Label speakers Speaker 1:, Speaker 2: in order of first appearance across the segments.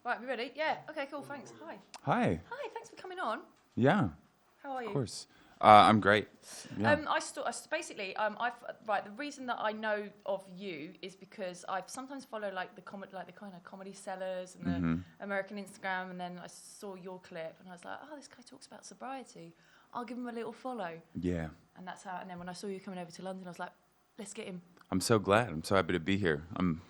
Speaker 1: Right, we ready? Yeah. Okay, cool. Thanks. Hi.
Speaker 2: Hi.
Speaker 1: Hi. Thanks for coming on.
Speaker 2: Yeah,
Speaker 1: How are you?
Speaker 2: of course. I'm great. Yeah.
Speaker 1: Basically, right. The reason that I know of you is because I sometimes follow like the kind of comedy sellers and the American Instagram, and then I saw your clip and I was like, oh, this guy talks about sobriety. I'll give him a little follow.
Speaker 2: Yeah.
Speaker 1: And that's how. And then when I saw you coming over to London, I was like, let's get him.
Speaker 2: I'm so glad. I'm so happy to be here. I'm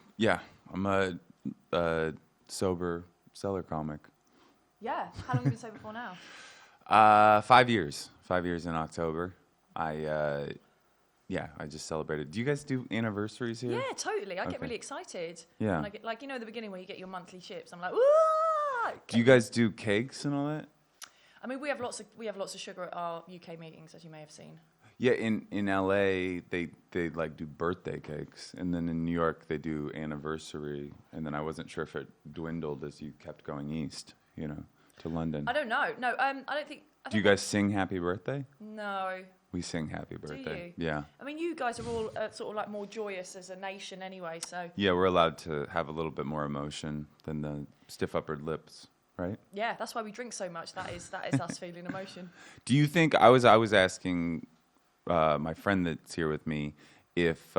Speaker 2: a sober seller comic.
Speaker 1: Yeah. How long have you been sober for now?
Speaker 2: 5 years. 5 years in October. I just celebrated. Do you guys do anniversaries here?
Speaker 1: Yeah, totally. I get
Speaker 2: Okay.
Speaker 1: really excited.
Speaker 2: Yeah.
Speaker 1: When I get, like, the beginning where you get your monthly chips. I'm like, woo!
Speaker 2: Do you guys do cakes and all that?
Speaker 1: I mean, we have lots of sugar at our UK meetings, as you may have seen.
Speaker 2: Yeah, in LA they like do birthday cakes, and then in New York they do anniversary, and then I wasn't sure if it dwindled as you kept going east, to London.
Speaker 1: I don't know. No, I don't think.
Speaker 2: Do you guys sing happy birthday?
Speaker 1: No.
Speaker 2: We sing happy birthday.
Speaker 1: you?
Speaker 2: Yeah.
Speaker 1: I mean, you guys are all sort of like more joyous as a nation anyway, so.
Speaker 2: Yeah, we're allowed to have a little bit more emotion than the stiff upper lips, right?
Speaker 1: Yeah, that's why we drink so much. That is us feeling emotion.
Speaker 2: Do you think I was asking my friend that's here with me if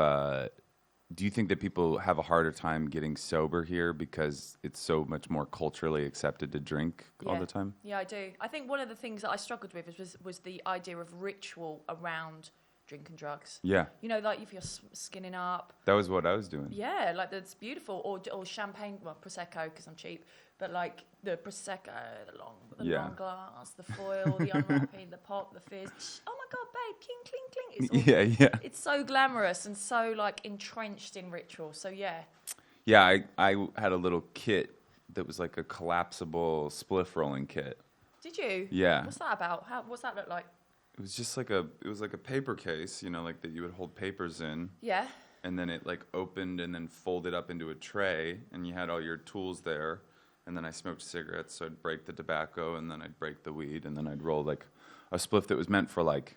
Speaker 2: do you think that people have a harder time getting sober here because it's so much more culturally accepted to drink all the time?
Speaker 1: Yeah, I do. I think one of the things that I struggled with was the idea of ritual around drink and drugs.
Speaker 2: Yeah.
Speaker 1: Like if you're skinning up.
Speaker 2: That was what I was doing.
Speaker 1: Yeah, like that's beautiful. Or champagne, well, Prosecco, because I'm cheap. But like the Prosecco, the long glass, the foil, the unwrapping, the pop, the fizz. Oh my God, babe, cling, cling, cling.
Speaker 2: Yeah.
Speaker 1: It's so glamorous and so like entrenched in ritual. So yeah.
Speaker 2: Yeah, I had a little kit that was like a collapsible spliff rolling kit.
Speaker 1: Did you?
Speaker 2: Yeah.
Speaker 1: What's that about? What's that look like?
Speaker 2: It was just like a paper case, like that you would hold papers in.
Speaker 1: Yeah.
Speaker 2: And then it like opened and then folded up into a tray, and you had all your tools there. And then I smoked cigarettes, so I'd break the tobacco, and then I'd break the weed, and then I'd roll like a spliff that was meant for like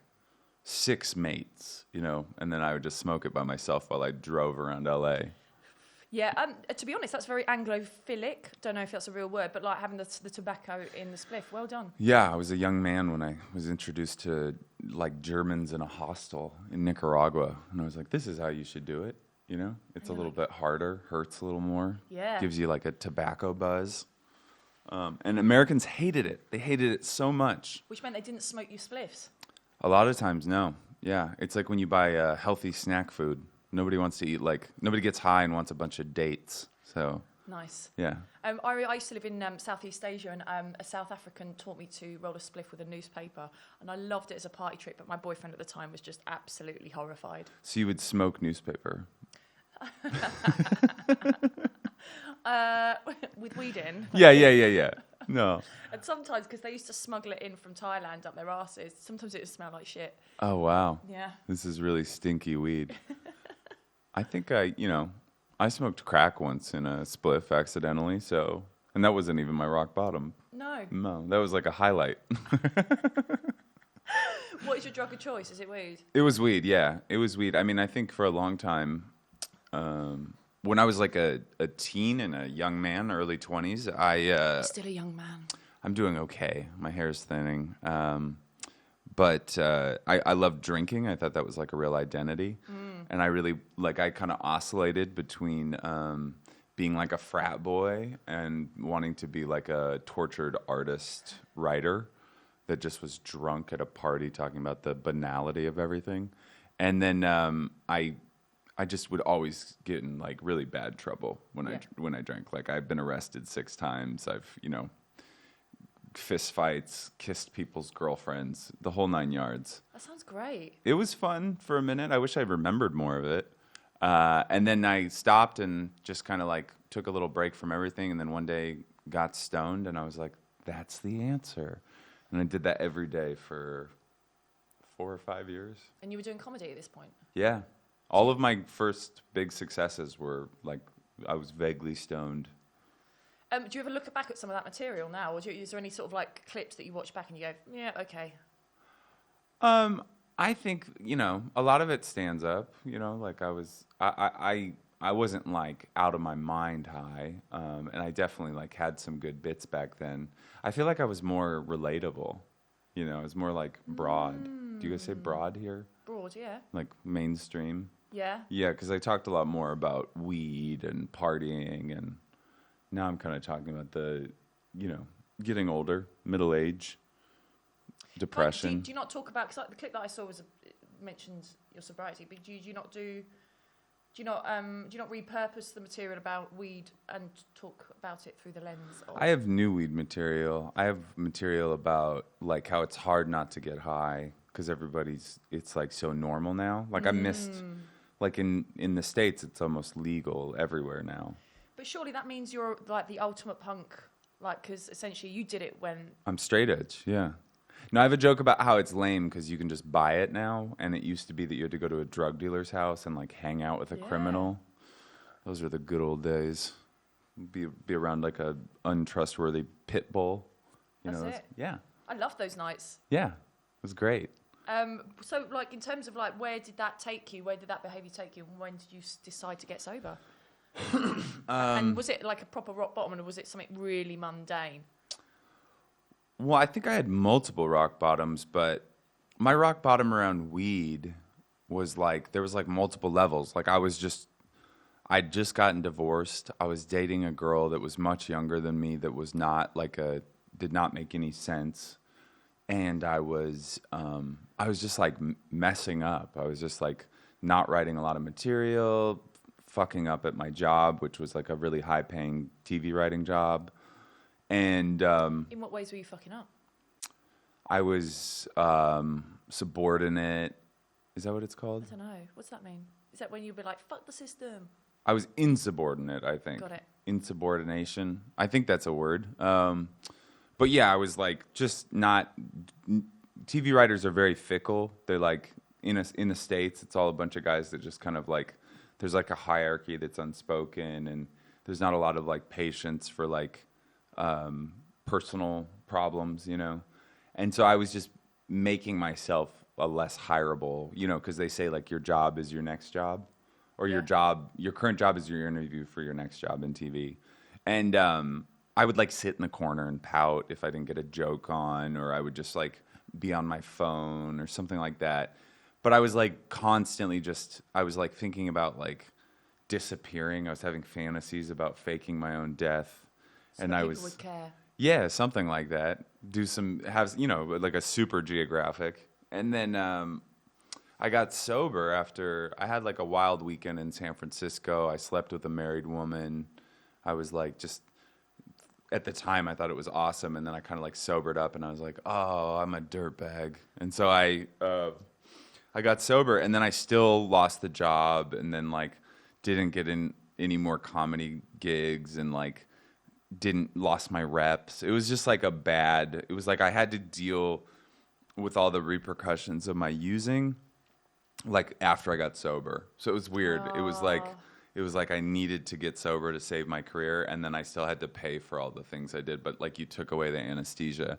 Speaker 2: 6 mates, and then I would just smoke it by myself while I drove around LA.
Speaker 1: Yeah, to be honest, that's very Anglophilic. Don't know if that's a real word, but like having the tobacco in the spliff. Well done.
Speaker 2: Yeah, I was a young man when I was introduced to like Germans in a hostel in Nicaragua, and I was like, this is how you should do it. It's a little bit harder, hurts a little more.
Speaker 1: Yeah.
Speaker 2: Gives you like a tobacco buzz. And Americans hated it. They hated it so much.
Speaker 1: Which meant they didn't smoke you spliffs.
Speaker 2: A lot of times, no. Yeah, it's like when you buy healthy snack food. Nobody wants to eat nobody gets high and wants a bunch of dates. So.
Speaker 1: Nice.
Speaker 2: Yeah.
Speaker 1: I used to live in Southeast Asia, and a South African taught me to roll a spliff with a newspaper, and I loved it as a party trick, but my boyfriend at the time was just absolutely horrified.
Speaker 2: So you would smoke newspaper?
Speaker 1: With weed in.
Speaker 2: Yeah. No.
Speaker 1: And sometimes, because they used to smuggle it in from Thailand up their asses, sometimes it would smell like shit.
Speaker 2: Oh, wow.
Speaker 1: Yeah.
Speaker 2: This is really stinky weed. I think I smoked crack once in a spliff accidentally, and that wasn't even my rock bottom. No, that was like a highlight.
Speaker 1: What is your drug of choice? Is it weed?
Speaker 2: It was weed, yeah. It was weed. I mean, I think for a long time, when I was like a teen and a young man, early 20s,
Speaker 1: Still a young man.
Speaker 2: I'm doing okay. My hair's thinning. But I loved drinking. I thought that was like a real identity. And I really, I kind of oscillated between being like a frat boy and wanting to be like a tortured artist writer that just was drunk at a party talking about the banality of everything. And then I just would always get in like really bad trouble when I drank. Like I've been arrested 6 times. I've, fist fights, kissed people's girlfriends, the whole 9 yards.
Speaker 1: That sounds great.
Speaker 2: It was fun for a minute. I wish I remembered more of it. And then I stopped and just kind of like took a little break from everything. And then one day got stoned and I was like, that's the answer. And I did that every day for 4 or 5 years.
Speaker 1: And you were doing comedy at this point?
Speaker 2: Yeah. All of my first big successes were like, I was vaguely stoned.
Speaker 1: Do you ever look back at some of that material now, or is there any sort of like clips that you watch back and you go, yeah, okay?
Speaker 2: I think a lot of it stands up. Like I I wasn't like out of my mind high, and I definitely like had some good bits back then. I feel like I was more relatable, you know. It was more like broad. Do you guys say broad here?
Speaker 1: Broad, yeah.
Speaker 2: Like mainstream?
Speaker 1: Yeah.
Speaker 2: Yeah, because I talked a lot more about weed and partying, and now I'm kind of talking about the, you know, getting older, middle age, depression.
Speaker 1: Do you not talk about, because like, the clip that I saw was mentioned your sobriety, but do you not repurpose the material about weed and talk about it through the lens of...
Speaker 2: I have new weed material. I have material about like how it's hard not to get high because it's like so normal now. Like I missed, like in the States, it's almost legal everywhere now.
Speaker 1: But surely that means you're like the ultimate punk, like, because essentially you did it when...
Speaker 2: I'm straight edge, yeah. No, I have a joke about how it's lame because you can just buy it now, and it used to be that you had to go to a drug dealer's house and like hang out with a criminal. Those are the good old days. Be around like a untrustworthy pit bull.
Speaker 1: That's it.
Speaker 2: Yeah.
Speaker 1: I love those nights.
Speaker 2: Yeah, it was great.
Speaker 1: So like in terms of like where did that take you? Where did that behaviour take you? And when did you decide to get sober? And was it like a proper rock bottom, or was it something really mundane?
Speaker 2: Well, I think I had multiple rock bottoms, but my rock bottom around weed was like, there was like multiple levels. Like I'd just gotten divorced. I was dating a girl that was much younger than me that was not like did not make any sense. And I was just like messing up. I was just like not writing a lot of material, fucking up at my job, which was like a really high paying TV writing job. And
Speaker 1: in what ways were you fucking up?
Speaker 2: I was subordinate. Is that what it's called?
Speaker 1: I don't know. What's that mean? Is that when you'd be like, fuck the system?
Speaker 2: I was insubordinate, I think.
Speaker 1: Got it.
Speaker 2: Insubordination. I think that's a word. But yeah, I was like just not... TV writers are very fickle. They're like, in the States, it's all a bunch of guys that just kind of like... There's like a hierarchy that's unspoken, and there's not a lot of like patience for like... personal problems, you know? And so I was just making myself a less hireable, you know, because they say like your job is your next job, or your current job is your interview for your next job in TV. And I would like sit in the corner and pout if I didn't get a joke on, or I would just like be on my phone or something like that. But I was like constantly I was like thinking about like disappearing. I was having fantasies about faking my own death.
Speaker 1: So
Speaker 2: and
Speaker 1: that
Speaker 2: I
Speaker 1: people
Speaker 2: was,
Speaker 1: would care.
Speaker 2: Yeah, something like that. You know, like a super geographic. And then I got sober after I had like a wild weekend in San Francisco. I slept with a married woman. I was like, just at the time I thought it was awesome. And then I kind of like sobered up and I was like, oh, I'm a dirtbag. And so I got sober, and then I still lost the job, and then like didn't get in any more comedy gigs, and like lost my reps. It was just like it was like I had to deal with all the repercussions of my using like after I got sober. So it was weird. It was like I needed to get sober to save my career, and then I still had to pay for all the things I did, but like you took away the anesthesia.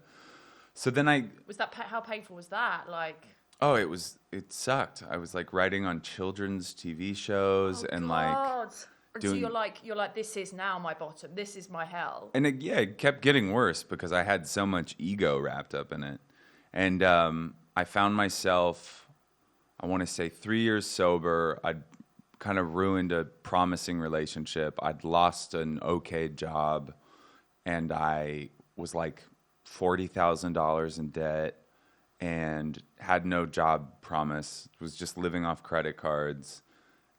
Speaker 2: So then
Speaker 1: how painful was that? Like,
Speaker 2: oh, it sucked. I was like writing on children's TV shows and
Speaker 1: God.
Speaker 2: like
Speaker 1: So you're like, this is now my bottom. This is my hell.
Speaker 2: And it kept getting worse because I had so much ego wrapped up in it. And I found myself, I want to say 3 years sober. I'd kind of ruined a promising relationship. I'd lost an okay job, and I was like $40,000 in debt and had no job promise, was just living off credit cards,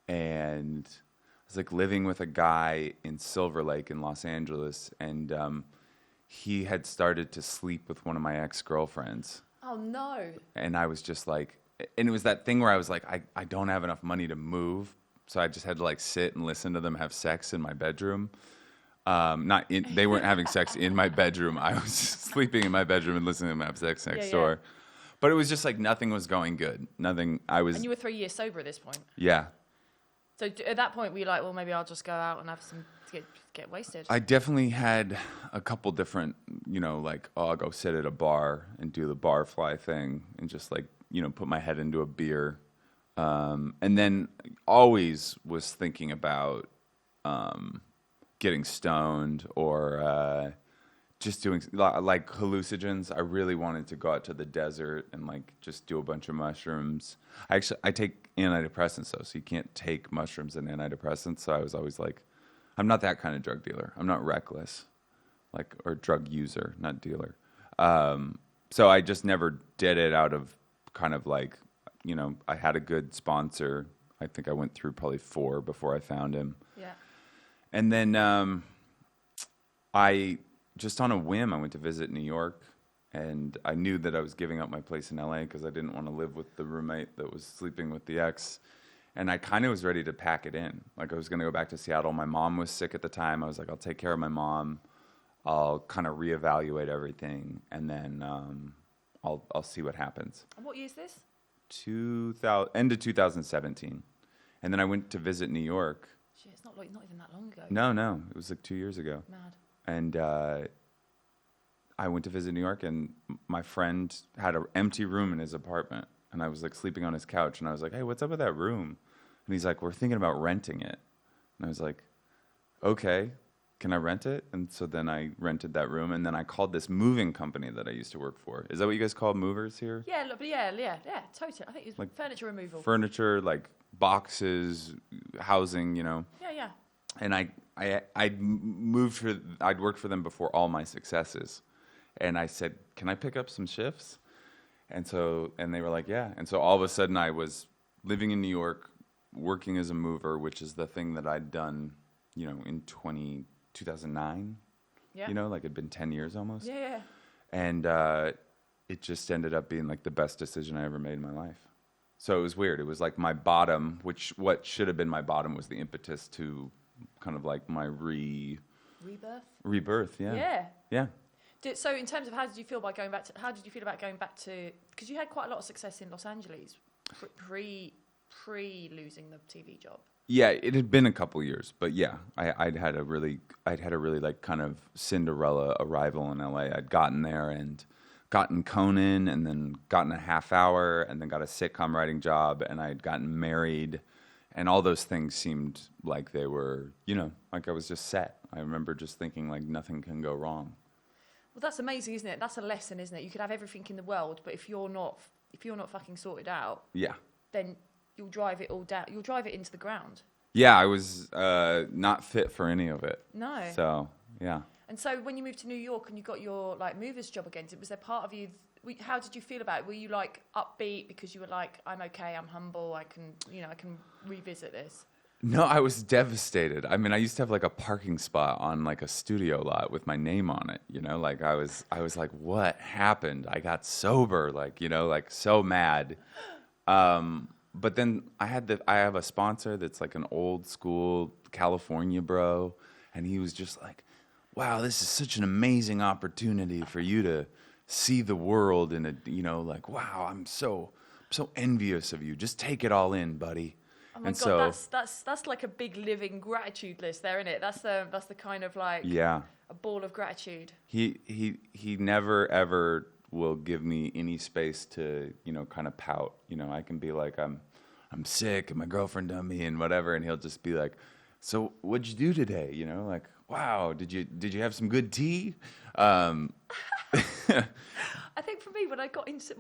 Speaker 2: and I was like living with a guy in Silver Lake in Los Angeles, and he had started to sleep with one of my ex-girlfriends.
Speaker 1: Oh no.
Speaker 2: And I was just like, and it was that thing where I was like, I don't have enough money to move, so I just had to like sit and listen to them have sex in my bedroom. They weren't having sex in my bedroom. I was sleeping in my bedroom and listening to them have sex next door. But it was just like nothing was going good. Nothing. And
Speaker 1: you were 3 years sober at this point.
Speaker 2: Yeah.
Speaker 1: So at that point, were you like, well, maybe I'll just go out and have some get wasted?
Speaker 2: I definitely had a couple different, you know, like, oh, I'll go sit at a bar and do the barfly thing and just like, you know, put my head into a beer. And then always was thinking about getting stoned or just doing like hallucinogens. I really wanted to go out to the desert and like just do a bunch of mushrooms. I take antidepressants though, so you can't take mushrooms and antidepressants. So I was always like, I'm not that kind of drug dealer. I'm not reckless, like, or drug user, not dealer. So I just never did it out of kind of like, you know, I had a good sponsor. I think I went through probably 4 before I found him.
Speaker 1: Yeah.
Speaker 2: And then I just on a whim, I went to visit New York, and I knew that I was giving up my place in LA because I didn't want to live with the roommate that was sleeping with the ex. And I kind of was ready to pack it in. Like I was going to go back to Seattle. My mom was sick at the time. I was like, I'll take care of my mom. I'll kind of reevaluate everything, and then I'll see what happens.
Speaker 1: And what year is this?
Speaker 2: End of 2017. And then I went to visit New York.
Speaker 1: Shit, it's not even that long ago.
Speaker 2: No, it was like 2 years ago.
Speaker 1: Mad.
Speaker 2: And I went to visit New York, and my friend had an empty room in his apartment, and I was like sleeping on his couch, and I was like, hey, what's up with that room? And he's like, we're thinking about renting it. And I was like, okay, can I rent it? And so then I rented that room, and then I called this moving company that I used to work for. Is that what you guys call movers here?
Speaker 1: Yeah, totally. I think it's like furniture removal.
Speaker 2: Furniture, like boxes, housing, you know.
Speaker 1: Yeah.
Speaker 2: And I'd worked for them before all my successes. And I said, can I pick up some shifts? And they were like, yeah. And so all of a sudden I was living in New York, working as a mover, which is the thing that I'd done, you know, in 2009.
Speaker 1: Yeah.
Speaker 2: You know, like it'd been 10 years almost.
Speaker 1: Yeah.
Speaker 2: And it just ended up being like the best decision I ever made in my life. So it was weird. It was like my bottom, what should have been my bottom was the impetus to kind of like my rebirth. Yeah.
Speaker 1: So in terms of how did you feel about going back to, because you had quite a lot of success in Los Angeles pre losing the TV job.
Speaker 2: Yeah, it had been a couple years, but yeah, I'd had a really like kind of Cinderella arrival in LA. I'd gotten there and gotten Conan, and then gotten a half hour, and then got a sitcom writing job, and I'd gotten married, and all those things seemed like they were, you know, like I was just set. I remember just thinking like nothing can go wrong.
Speaker 1: Well, that's amazing, isn't it? That's a lesson, isn't it? You could have everything in the world, but if you're not fucking sorted out,
Speaker 2: yeah,
Speaker 1: then you'll drive it all down. You'll drive it into the ground.
Speaker 2: Yeah, I was not fit for any of it.
Speaker 1: No.
Speaker 2: So yeah.
Speaker 1: And so when you moved to New York and you got your like mover's job again, was there part of you? How did you feel about it? Were you like upbeat because you were like, I'm okay, I'm humble, I can revisit this?
Speaker 2: No, I was devastated. I mean, I used to have like a parking spot on like a studio lot with my name on it, you know, like I was like, what happened? I got sober, like, you know, like so mad. But then I have a sponsor that's like an old school California bro, and he was just like, wow, this is such an amazing opportunity for you to see the world in a, you know, like, wow, I'm so envious of you. Just take it all in, buddy.
Speaker 1: Oh my God, that's like a big living gratitude list there, isn't it? That's the kind of like a ball of gratitude.
Speaker 2: He never ever will give me any space to, you know, kind of pout. You know, I can be like, I'm sick and my girlfriend done me and whatever, and he'll just be like, so what'd you do today? You know, like, wow, did you have some good tea?
Speaker 1: I think for me, when I got into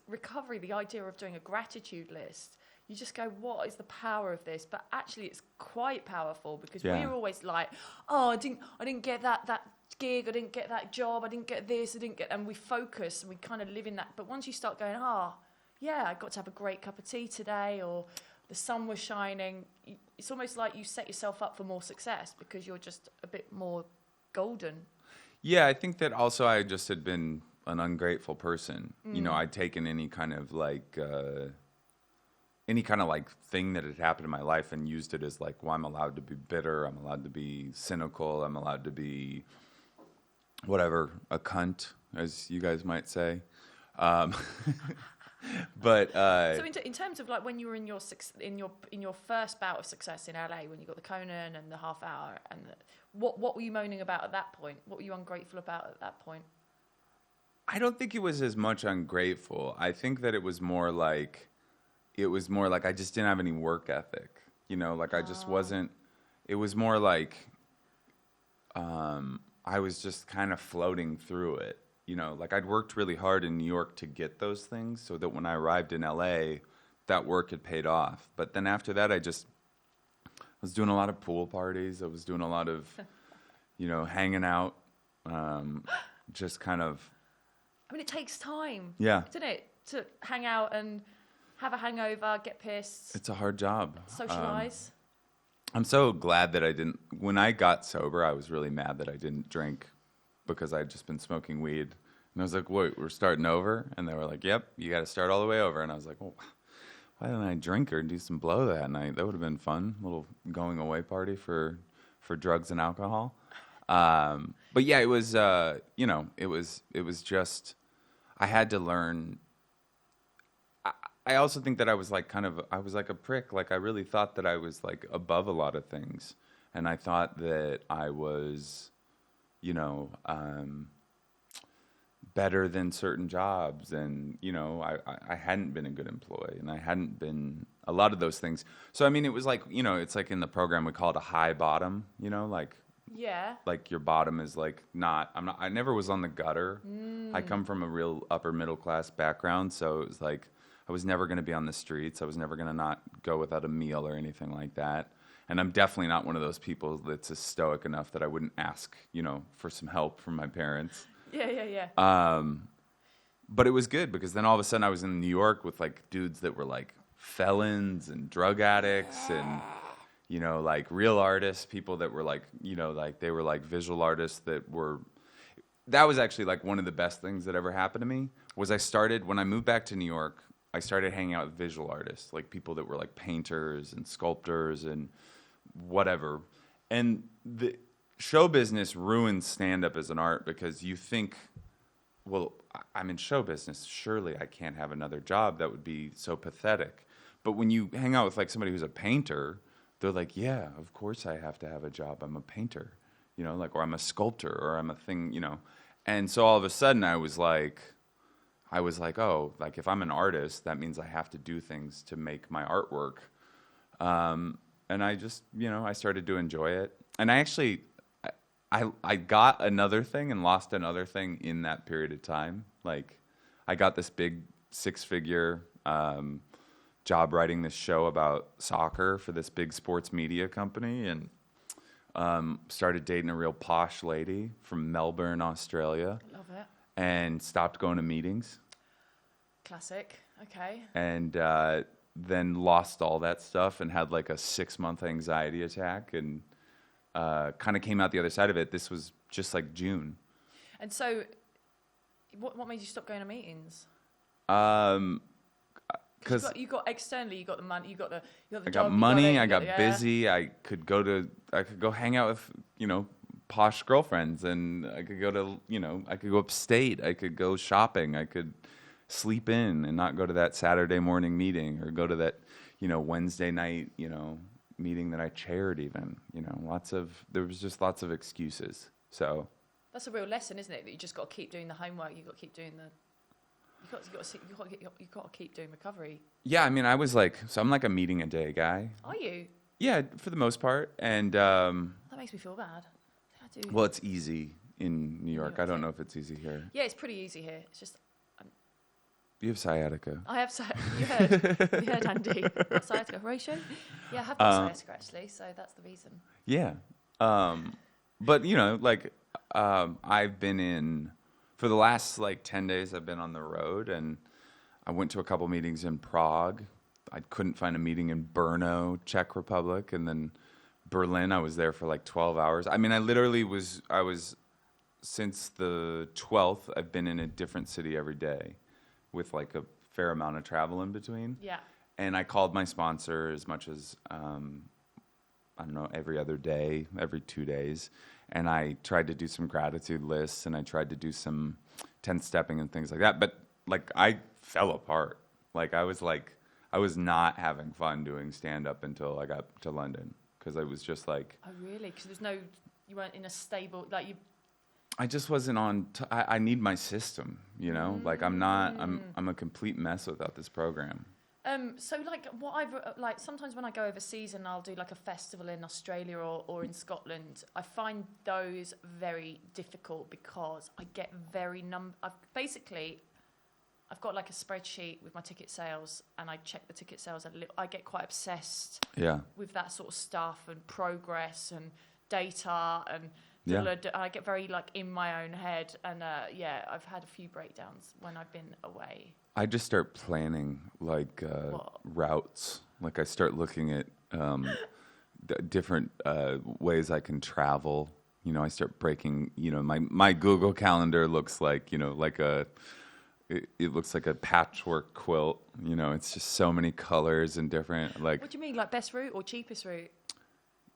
Speaker 1: recovery, the idea of doing a gratitude list, you just go, what is the power of this? But actually, it's quite powerful because we're always like, oh, I didn't get that gig, I didn't get that job, I didn't get this, and we focus and we kind of live in that. But once you start going, yeah, I got to have a great cup of tea today, or the sun was shining, it's almost like you set yourself up for more success because you're just a bit more golden.
Speaker 2: Yeah, I think that also I just had been an ungrateful person. You know, I'd taken any kind of like thing that had happened in my life and used it as like, well, I'm allowed to be bitter, I'm allowed to be cynical, I'm allowed to be whatever, a cunt, as you guys might say. But
Speaker 1: so in terms of like when you were in your first bout of success in LA, when you got the Conan and the half hour, and what were you moaning about at that point? What were you ungrateful about at that point?
Speaker 2: I don't think it was as much ungrateful. I think that it was more like it was more like I just didn't have any work ethic. You know, like I just wasn't. It was more like I was just kind of floating through it. You know, like I'd worked really hard in New York to get those things, so that when I arrived in LA, that work had paid off. But then after that, I was doing a lot of pool parties. I was doing a lot of, hanging out, just kind of.
Speaker 1: I mean, it takes time.
Speaker 2: Yeah.
Speaker 1: Doesn't it? To hang out and have a hangover, get pissed.
Speaker 2: It's a hard job.
Speaker 1: Socialize.
Speaker 2: I'm so glad that I didn't. When I got sober, I was really mad that I didn't drink because I had just been smoking weed. And I was like, wait, we're starting over? And they were like, yep, you got to start all the way over. And I was like, well, why didn't I drink or do some blow that night? That would have been fun. A little going away party for drugs and alcohol. But yeah, it was, it was just, I had to learn. I also think that I was like I was like a prick. Like I really thought that I was like above a lot of things. And I thought that I was, better than certain jobs. And, I hadn't been a good employee and I hadn't been a lot of those things. So, I mean, it was like, it's like in the program, we call it a high bottom, like.
Speaker 1: Yeah.
Speaker 2: Like your bottom is like I never was on the gutter. I come from a real upper middle class background. So it was like, I was never going to be on the streets. I was never going to not go without a meal or anything like that. And I'm definitely not one of those people that's as stoic enough that I wouldn't ask, for some help from my parents.
Speaker 1: Yeah.
Speaker 2: But it was good because then all of a sudden I was in New York with like dudes that were like felons and drug addicts and, like real artists, people that were like, like they were like visual artists that was actually like one of the best things that ever happened to me was when I moved back to New York, I started hanging out with visual artists, like people that were like painters and sculptors and whatever. And the show business ruins stand-up as an art because you think, well, I'm in show business. Surely I can't have another job. That would be so pathetic. But when you hang out with like somebody who's a painter, they're like, yeah, of course I have to have a job. I'm a painter, or I'm a sculptor or I'm a thing, And so all of a sudden I was like, oh, like if I'm an artist, that means I have to do things to make my artwork. And I just, I started to enjoy it. And I actually, I got another thing and lost another thing in that period of time. Like I got this big 6-figure job writing this show about soccer for this big sports media company and started dating a real posh lady from Melbourne, Australia.
Speaker 1: Love it.
Speaker 2: And stopped going to meetings.
Speaker 1: Classic. Okay.
Speaker 2: And then lost all that stuff and had like a 6-month anxiety attack and kind of came out the other side of it. This was just like June.
Speaker 1: And so, what made you stop going to meetings?
Speaker 2: Because
Speaker 1: you got externally, you got the money, you got the
Speaker 2: I
Speaker 1: job,
Speaker 2: got money, I got
Speaker 1: yeah.
Speaker 2: busy. I could go hang out with posh girlfriends, and I could go to I could go upstate. I could go shopping. I could sleep in and not go to that Saturday morning meeting or go to that Wednesday night meeting that I chaired. Even there was just lots of excuses. So
Speaker 1: that's a real lesson, isn't it? That you just got to keep doing the homework. You got to keep doing you got to keep doing recovery.
Speaker 2: Yeah, I mean, I was like, I'm like a meeting a day guy.
Speaker 1: Are you?
Speaker 2: Yeah, for the most part, and
Speaker 1: that makes me feel bad. I do.
Speaker 2: Well, it's easy in New York. I don't know if it's easy here.
Speaker 1: Yeah, it's pretty easy here. It's just
Speaker 2: you have sciatica.
Speaker 1: I have you heard Andy. Sciatica ratio. Yeah, I have got sciatica actually, so that's the reason.
Speaker 2: Yeah, but I've been in. For the last 10 days, I've been on the road, and I went to a couple meetings in Prague. I couldn't find a meeting in Brno, Czech Republic, and then Berlin. I was there for 12 hours. I mean, I was since the 12th, I've been in a different city every day with a fair amount of travel in between.
Speaker 1: Yeah.
Speaker 2: And I called my sponsor as much as, every other day, every 2 days. And I tried to do some gratitude lists, and I tried to do some 10-stepping and things like that. But I fell apart. I was not having fun doing stand-up until I got to London, because I was just like.
Speaker 1: Oh really? Because you weren't in a stable
Speaker 2: I just wasn't on. I need my system, I'm not. I'm a complete mess without this program.
Speaker 1: So like what like sometimes when I go overseas and I'll do like a festival in Australia or in Scotland, I find those very difficult because I get I've got like a spreadsheet with my ticket sales and I check the ticket sales I get quite obsessed with that sort of stuff and progress and data and I get very like in my own head and I've had a few breakdowns when I've been away.
Speaker 2: I just start planning like routes. Like I start looking at different ways I can travel. You know, I start breaking. You know, my Google Calendar looks like it looks like a patchwork quilt. You know, it's just so many colors and different. Like,
Speaker 1: what do you mean, like best route or cheapest route?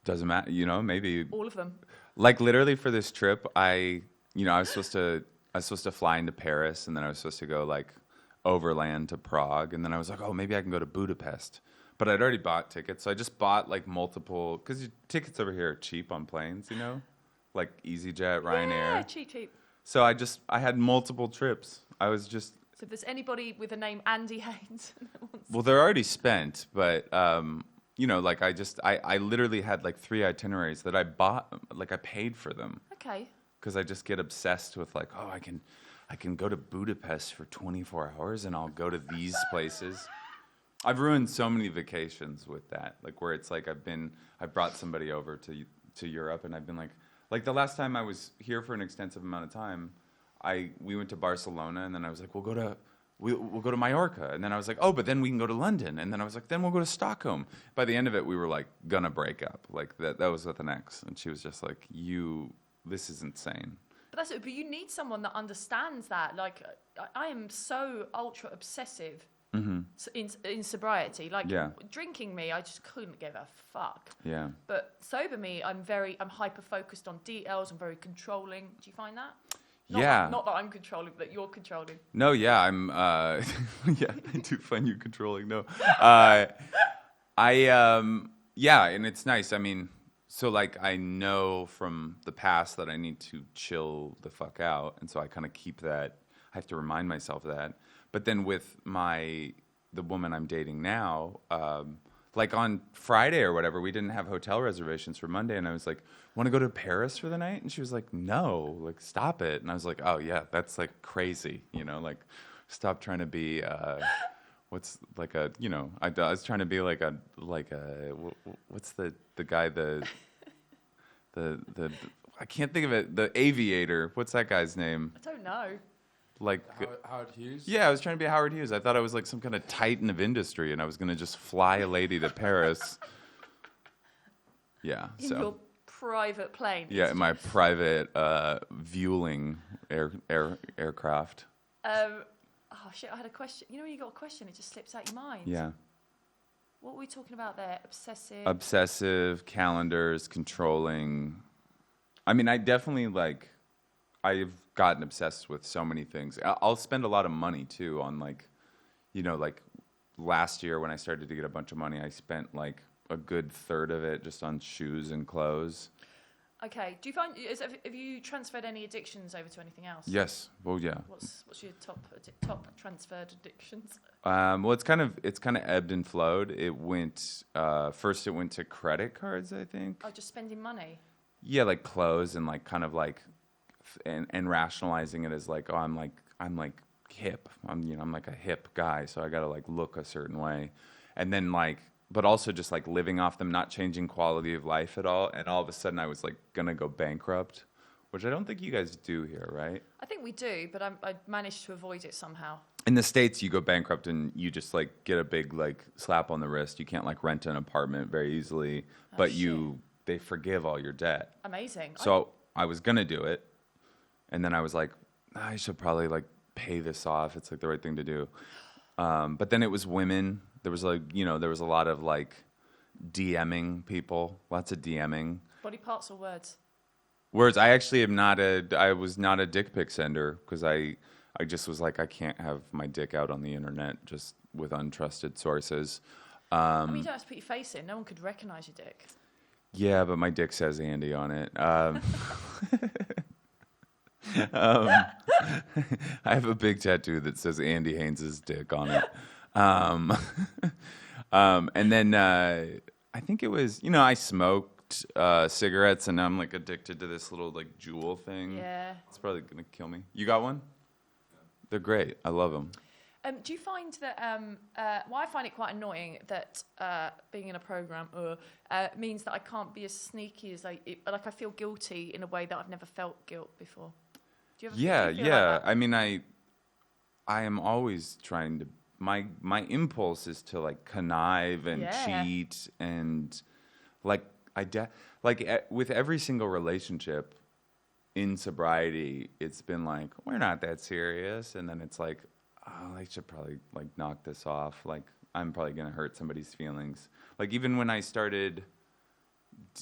Speaker 2: Doesn't matter. You know, maybe
Speaker 1: all of them.
Speaker 2: Like literally for this trip, I was supposed to fly into Paris and then I was supposed to go like overland to Prague, and then I was like, oh, maybe I can go to Budapest, but I'd already bought tickets, so I just bought like multiple, because tickets over here are cheap on planes, you know, like EasyJet, Ryanair.
Speaker 1: Cheap. So
Speaker 2: I had multiple trips. I was just.
Speaker 1: So if there's anybody with the name Andy Haynes,
Speaker 2: well, they're already spent, but you know, like I literally had like 3 itineraries that I bought, like I paid for them.
Speaker 1: Okay.
Speaker 2: Because I just get obsessed with like, oh, I can go to Budapest for 24 hours and I'll go to these places. I've ruined so many vacations with that, like where it's like I brought somebody over to Europe and I've been like the last time I was here for an extensive amount of time, we went to Barcelona and then I was like, we'll go to Mallorca, and then I was like, oh, but then we can go to London, and then I was like, then we'll go to Stockholm. By the end of it, we were like gonna break up, like that was with an ex, and she was just like, this is insane.
Speaker 1: But but you need someone that understands that. Like, I am so ultra obsessive in sobriety. Like, drinking me, I just couldn't give a fuck.
Speaker 2: Yeah.
Speaker 1: But sober me, I'm hyper focused on details. I'm very controlling. Do you find that? Not that I'm controlling, but that you're controlling.
Speaker 2: No, yeah, I'm. I do find you controlling. No, and it's nice. I mean. So, like, I know from the past that I need to chill the fuck out, and so I kind of keep that. I have to remind myself of that. But then with the woman I'm dating now, like on Friday or whatever, we didn't have hotel reservations for Monday, and I was like, want to go to Paris for the night? And she was like, no, like, stop it. And I was like, oh, yeah, that's, like, crazy, you know, like, stop trying to be... what's like a, you know, I was trying to be like a what's the guy, the I can't think of it, the aviator, what's that guy's name?
Speaker 1: I don't know.
Speaker 2: Like
Speaker 3: Howard Hughes?
Speaker 2: Yeah, I was trying to be Howard Hughes. I thought I was like some kind of titan of industry and I was going to just fly a lady to Paris. Yeah.
Speaker 1: In your private plane?
Speaker 2: Yeah, in my private Vueling aircraft.
Speaker 1: Oh shit! I had a question. You know when you got a question, it just slips out your mind.
Speaker 2: Yeah.
Speaker 1: What were we talking about there?
Speaker 2: Obsessive, calendars, controlling. I mean, I definitely like. I've gotten obsessed with so many things. I'll spend a lot of money too on like, you know, like last year when I started to get a bunch of money, I spent like a good third of it just on shoes and clothes.
Speaker 1: Okay. Do you find have you transferred any addictions over to anything else?
Speaker 2: Yes. Well, yeah.
Speaker 1: What's your top transferred addictions?
Speaker 2: Well, it's kind of ebbed and flowed. It went first. It went to credit cards, I think.
Speaker 1: Oh, just spending money.
Speaker 2: Yeah, like clothes and like kind of like, and rationalizing it as like, oh, I'm like hip. I'm like a hip guy, so I got to like look a certain way, and then like. But also just like living off them, not changing quality of life at all. And all of a sudden I was like gonna go bankrupt, which I don't think you guys do here, right?
Speaker 1: I think we do, but I managed to avoid it somehow.
Speaker 2: In the States, you go bankrupt and you just like get a big like slap on the wrist. You can't like rent an apartment very easily, but they forgive all your debt.
Speaker 1: Amazing.
Speaker 2: So I was gonna do it. And then I was like, I should probably like pay this off. It's like the right thing to do. But then it was women. There was like, you know, there was a lot of like DMing people, lots of DMing.
Speaker 1: Body parts or words?
Speaker 2: Words. I was not a dick pic sender because I just was like, I can't have my dick out on the internet just with untrusted sources.
Speaker 1: I mean, you don't have to put your face in. No one could recognize your dick.
Speaker 2: Yeah, but my dick says Andy on it. I have a big tattoo that says Andy Haynes' dick on it. Um, and then I think it was, I smoked cigarettes, and I'm like addicted to this little like jewel thing.
Speaker 1: Yeah.
Speaker 2: It's probably gonna kill me. You got one? They're great. I love them.
Speaker 1: Do you find that, I find it quite annoying that being in a programme means that I can't be as sneaky as I feel guilty in a way that I've never felt guilt before. Do you ever
Speaker 2: Yeah,
Speaker 1: do you feel
Speaker 2: yeah.
Speaker 1: like that?
Speaker 2: I mean, I am always trying to, my impulse is to like connive and cheat and like, with every single relationship in sobriety, it's been like, we're not that serious. And then it's like, oh, I should probably like knock this off. Like, I'm probably going to hurt somebody's feelings. Like, even when I started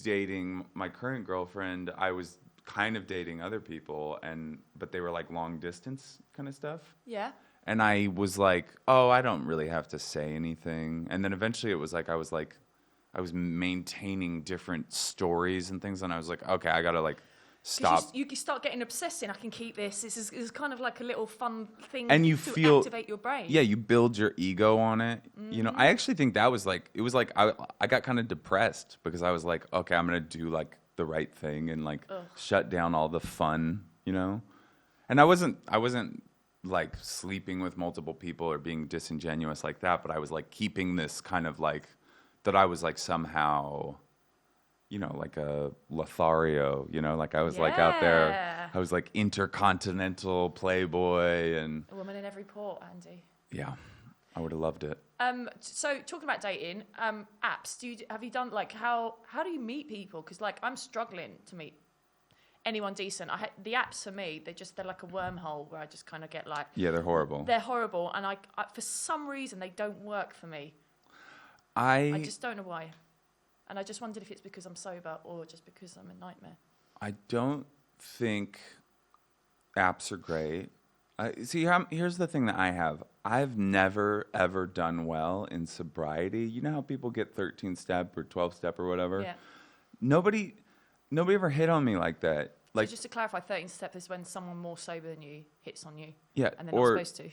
Speaker 2: dating my current girlfriend, I was kind of dating other people, but they were like long distance kind of stuff.
Speaker 1: Yeah.
Speaker 2: And I was like, oh, I don't really have to say anything. And then eventually it was like, I was maintaining different stories and things. And I was like, okay, I got to like stop.
Speaker 1: You start getting obsessing. I can keep this. This is kind of like a little fun thing
Speaker 2: And you
Speaker 1: to
Speaker 2: feel,
Speaker 1: activate your brain.
Speaker 2: Yeah, you build your ego on it. I actually think that was like, it was like, I got kind of depressed because I was like, okay, I'm going to do like the right thing and like shut down all the fun, And I wasn't like sleeping with multiple people or being disingenuous like that, but I was like keeping this kind of like, that I was like somehow, like a Lothario, like I was like out there, I was like intercontinental playboy and
Speaker 1: a woman in every port, Andy.
Speaker 2: Yeah, I would have loved it.
Speaker 1: So talking about dating, apps, have you done like, how do you meet people? Because like I'm struggling to meet anyone decent. The apps for me, they're like a wormhole where I just kind of get like,
Speaker 2: Yeah, they're horrible.
Speaker 1: They're horrible, and I for some reason they don't work for me. I just don't know why. And I just wondered if it's because I'm sober or just because I'm a nightmare.
Speaker 2: I don't think apps are great. Here's the thing that I have. I've never, ever done well in sobriety. You know how people get 13-step or 12-step or whatever?
Speaker 1: Yeah.
Speaker 2: Nobody ever hit on me like that. Like,
Speaker 1: so just to clarify, 13-step is when someone more sober than you hits on you.
Speaker 2: Yeah.
Speaker 1: And they're not supposed to.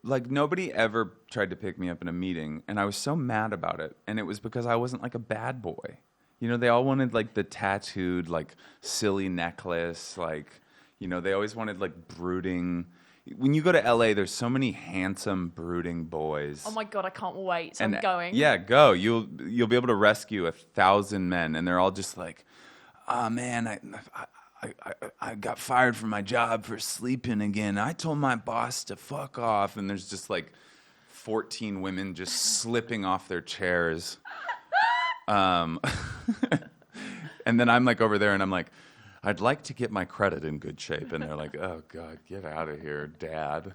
Speaker 2: Like, nobody ever tried to pick me up in a meeting, and I was so mad about it. And it was because I wasn't like a bad boy. They all wanted like the tattooed, like silly necklace. Like, they always wanted like brooding. When you go to LA, there's so many handsome, brooding boys.
Speaker 1: Oh my God, I can't wait. I'm going.
Speaker 2: Yeah, go. You'll be able to rescue 1,000 men, and they're all just like, oh man, I got fired from my job for sleeping again. I told my boss to fuck off. And there's just like 14 women just slipping off their chairs. And then I'm like over there and I'm like, I'd like to get my credit in good shape. And they're like, oh God, get out of here, Dad.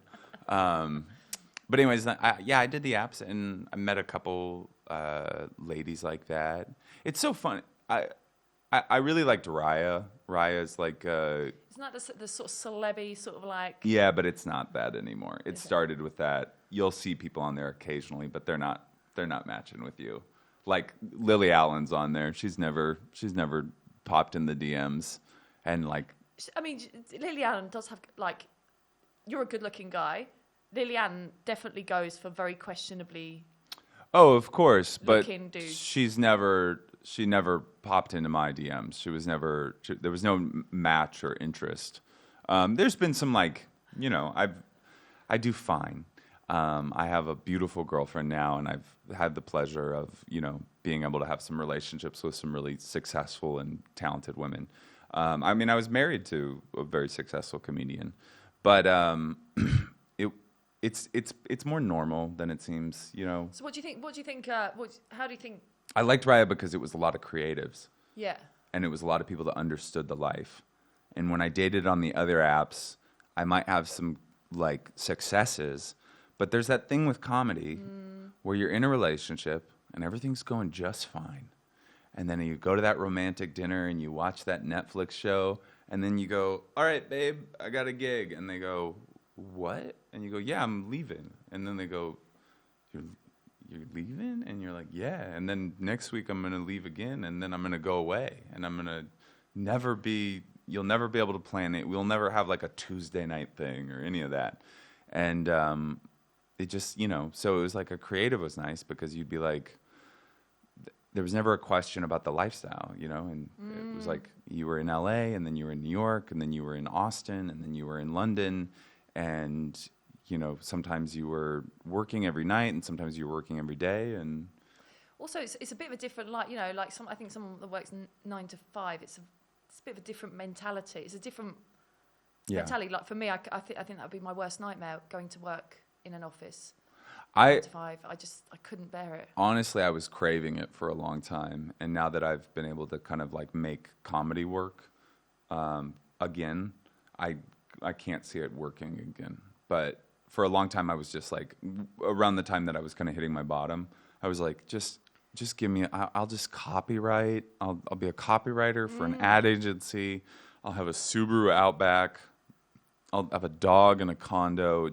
Speaker 2: But anyways, I did the apps and I met a couple ladies like that. It's so fun. I really liked Raya. Raya's like...
Speaker 1: Isn't that the sort of celeb-y sort of like...
Speaker 2: Yeah, but it's not that anymore. It started with that. You'll see people on there occasionally, but they're not matching with you. Like Lily Allen's on there. She's never popped in the DMs. And like...
Speaker 1: I mean, Lily Allen does have, like... You're a good-looking guy. Lily Allen definitely goes for very questionably...
Speaker 2: Oh, of course, but
Speaker 1: dudes.
Speaker 2: She never popped into my DMs. There was no match or interest. There's been some like, I do fine. I have a beautiful girlfriend now, and I've had the pleasure of, being able to have some relationships with some really successful and talented women. I mean, I was married to a very successful comedian, but it's more normal than it seems,
Speaker 1: So what do you think? How do you think?
Speaker 2: I liked Raya because it was a lot of creatives.
Speaker 1: Yeah.
Speaker 2: And it was a lot of people that understood the life. And when I dated on the other apps, I might have some like successes, but there's that thing with comedy where you're in a relationship and everything's going just fine. And then you go to that romantic dinner and you watch that Netflix show and then you go, all right, babe, I got a gig. And they go, what? And you go, yeah, I'm leaving. And then they go, you're leaving? And you're like, yeah. And then next week I'm going to leave again, and then I'm going to go away. And I'm going to you'll never be able to plan it. We'll never have like a Tuesday night thing or any of that. And it just, so it was like a creative was nice because you'd be like, there was never a question about the lifestyle, and it was like you were in LA and then you were in New York and then you were in Austin and then you were in London, and sometimes you were working every night and sometimes you were working every day. And
Speaker 1: also it's a bit of a different, like I think someone that works 9 to 5, it's a bit of a different mentality. It's a different mentality. Like for me, I think that would be my worst nightmare, going to work in an office. 9 to 5. I couldn't bear it.
Speaker 2: Honestly, I was craving it for a long time, and now that I've been able to kind of like make comedy work again, I can't see it working again. But for a long time, I was just like, around the time that I was kind of hitting my bottom, I was like, just give me. I'll just copyright. I'll be a copywriter for an ad agency. I'll have a Subaru Outback. I'll have a dog in a condo.